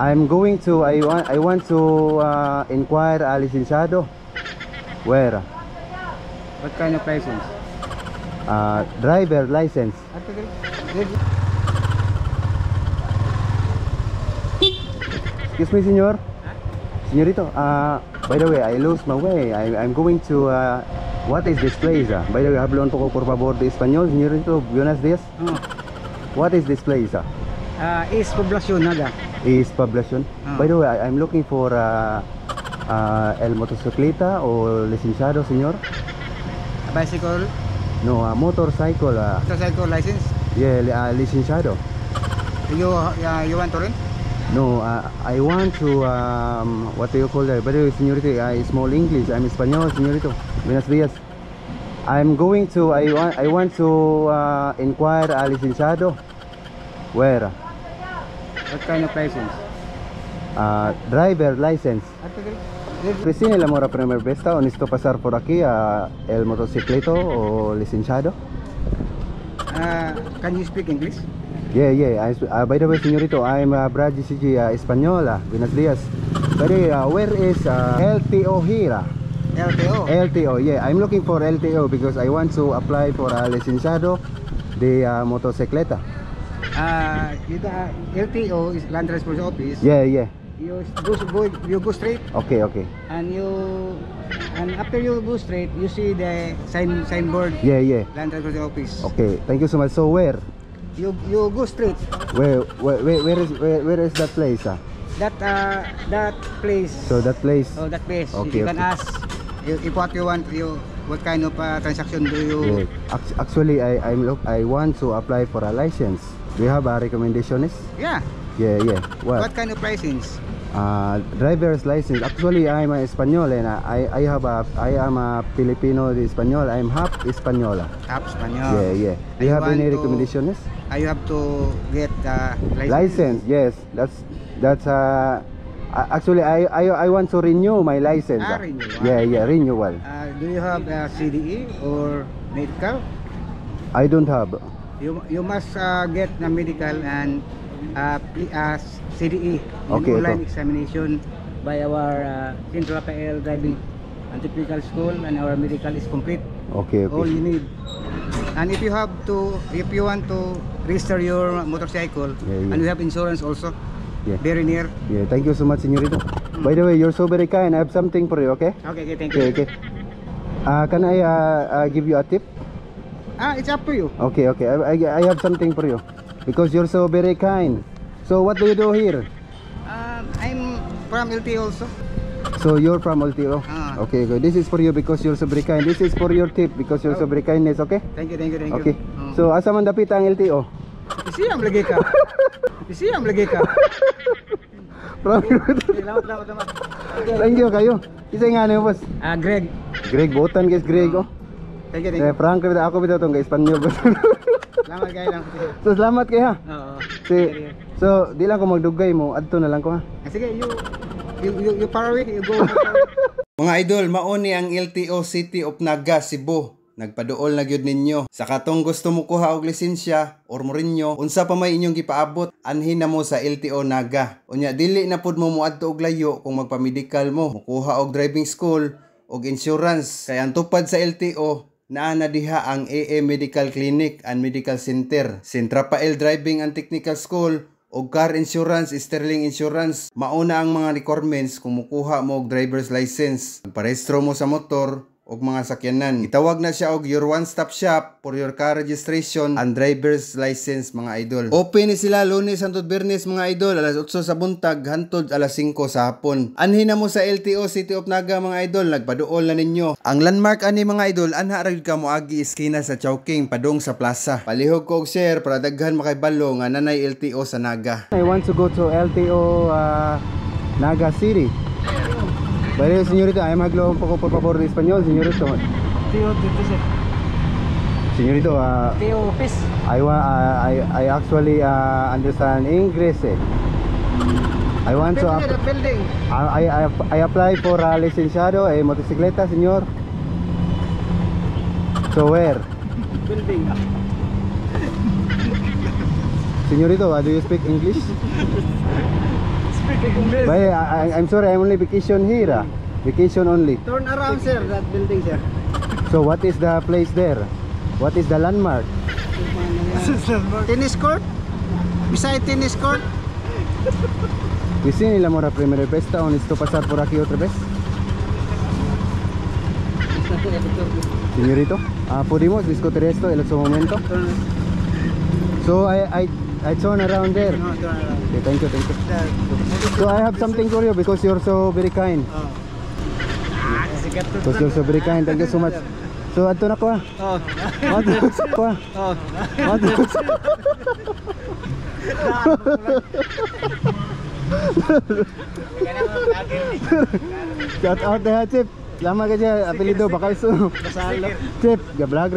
I'm going to, I want to inquire a licenciado. Where? What kind of license? Driver license. Excuse me, senor. Señorito, by the way, I lost my way. I'm going to, what is this place? By the way, hablo un poco por favor de español, señorito. Buenos días. What is this place? East Poblacion, Naga. East Poblacion. By the way, I'm looking for el motocicleta o licenciado, señor. A bicycle? No, a motorcycle. Motorcycle license? Yeah, licenciado. You want to rent? No, I want to, what do you call that? By the way, señorito, small English. I'm Espanol, señorito. Buenos días. I'm going to, I want to inquire a licenciado. Where? What kind of license? Driver license. Recién el amor a primera vista, honesto pasar por aquí el motocicleto o licenciado. Can you speak English? Yeah. By the way, señorito, I'm Brady CG Española. Buenos días. By the way, where is LTO here? LTO, yeah. I'm looking for LTO because I want to apply for a licenciado de motocicleta. LTO is Land Transport Office. Yeah. You go straight. Okay. And after you go straight, you see the signboard. Yeah. Land Transport Office. Okay, thank you so much. So where? You go straight. Where is that place? That place. So that place. Oh, that place. Okay, You can ask if what you want. What kind of transaction do you? Yeah. Actually, I want to apply for a license. Do you have a recommendations? Yeah. Yeah. What kind of license? Driver's license. Actually, I'm a Espanol and I am a Filipino de Espanol. I'm half Española. Half Spanish. Yeah. Do you have any recommendations? You have to get license. Yes, that's actually I want to renew my license. Renewal. Yeah, renewal. Do you have a CDE or medical? I don't have. You must get the medical and CDE Okay, online examination by our Central Rafael Driving and Technical School, and our medical is complete. Okay. All you need. And if you want to register your motorcycle, Yeah. and you have insurance also, Yeah. very near. Yeah, thank you so much, señorito. By the way, you're so very kind. I have something for you, okay? Okay, thank you. Okay. Can I give you a tip? It's up to you. Okay. I have something for you because you're so very kind. So what do you do here? I'm from LT also. So you're from LTO? Okay. This is for you because you're so very kind. This is for your tip because you're so very kindness, okay? Thank you. Okay. So asa man dapit ang LTO? Siyam lagi ka. Salamat. Thank you kayo. Isa nga niyo, boss. Greg. Greg Botan, guys, Greg, oh. Thank you. Frank, ako bitaw tong Espanyol. Salamat kayo lang. So salamat kay ha. Oo. So di lang ko magdugay mo, adto na lang ko ha. Sige, you far away, you go. Mga idol, mauni ang LTO City of Naga, Cebu. Nagpaduol na gyud ninyo. Sa katong gusto mo kuha og lisensya or mo rinyo, unsa pa may inyong gipaabot, anhin na mo sa LTO Naga. Unya dili na pud mo moadto og layo kung magpa-medical mo, mukuha og driving school og insurance. Kay ang tupad sa LTO naa na diha ang AA Medical Clinic and Medical Center, Central Rafael Driving and Technical School, og car insurance, Sterling Insurance. Mauna ang mga requirements kung mukuha mo og driver's license, parehistro mo sa motor og mga sakyanan. Itawag na siya og your one-stop shop for your car registration and driver's license, mga idol. Open ni sila Lunes hangtod Biyernes, mga idol, alas 8 sa buntag hangtod alas 5 sa hapon. Anhin na mo sa LTO City of Naga, mga idol, nagpaduol na ninyo. Ang landmark ani, mga idol, anha ra gyud ka moagi iskina sa Chowking padung sa plaza. Palihog ko og share para daghan makaibalo nga nanay LTO sa Naga. I want to go to LTO Naga City. Pero señorito, ay maglo un poco por favor de español, señorito. Señorito, Teo Pes. I actually understand English. I want to I apply for a licenciado motocicleta, señor. So where? Building. Señorito, do you speak English? Speak But I'm sorry, I'm only vacation here. Vacation only. Turn around, sir, that building, sir. So what is the place there? What is the landmark? Tennis court? Beside tennis court? Vicini la mora primera vez, o necesito pasar por aquí otra vez? Señorito, ¿podemos discutir esto en otro momento? So I turn around there. No, turn around. Okay, thank you, thank you. So I have something for you because you're so very kind. Because you're so very kind, thank you so much. So ato na ko ah. Oh. Ato ko ah. Oh. Ato. Shout out na Chip. Lama ka dyan, apelido bakal so. Chip, ga vlog.